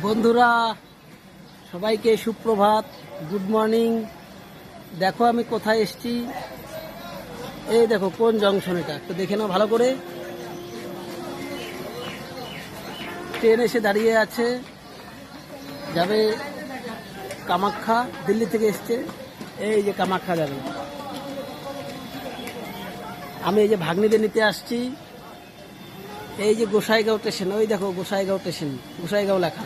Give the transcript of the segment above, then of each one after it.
বন্ধুরা সবাইকে সুপ্রভাত, গুড মর্নিং। দেখো আমি কোথায় এসেছি, এই দেখো কোন জংশন, এটা একটু দেখে নাও ভালো করে। ট্রেন এসে দাঁড়িয়ে আছে, যাবে কামাখ্যা, দিল্লি থেকে এসছে। এই যে কামাখ্যা যাবে। আমি এই যে ভাগ্নিদের নিতে আসছি। এই যে গোসাইগাঁও স্টেশন, ওই দেখো গোসাইগাঁও স্টেশন, গোসাইগাঁও লেখা।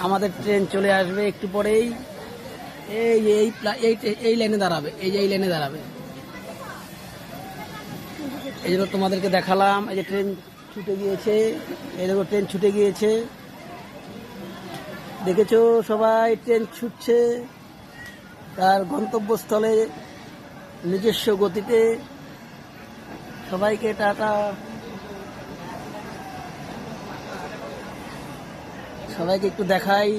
আমাদের ট্রেন চলে আসবে একটু পরেই। এই যে এই লাইনে দাঁড়াবে, এই যে এই লাইনে দাঁড়াবে। এই জন্য তোমাদেরকে দেখালাম। এই যে ট্রেন ছুটে গিয়েছে, এই দেখো ট্রেন ছুটে গিয়েছে, দেখেছো সবাই, ট্রেন ছুটছে তার গন্তব্যস্থলে নিজস্ব গতিতে। সবাইকে টাটা, সবাইকে একটু দেখাই।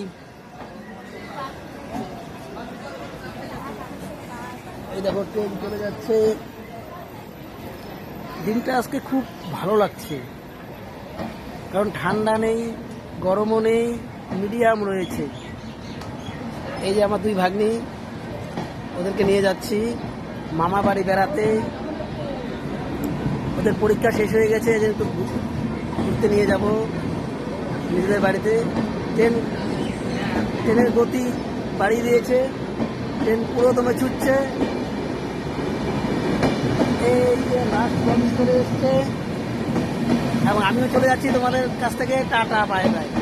এই দেখো ট্রেন চলে যাচ্ছে। দিনটা আজকে খুব ভালো লাগছে, কারণ ঠান্ডা নেই, গরমও নেই, মিডিয়াম রয়েছে। এই যে আমার দুই ভাগ্নি, ওদেরকে নিয়ে যাচ্ছি মামা বাড়ি বেড়াতে। ওদের পরীক্ষা শেষ হয়ে গেছে, এই যে একটু ঘুরতে নিয়ে যাব নিজেদের বাড়িতে। ট্রেনের গতি বাড়িয়ে দিয়েছে, ট্রেন পুরো দমে ছুটছে। এই যে লাস্ট প্রমিস করে এসছে, এবং আমিও চলে যাচ্ছি তোমাদের কাছ থেকে। Tata, bye bye.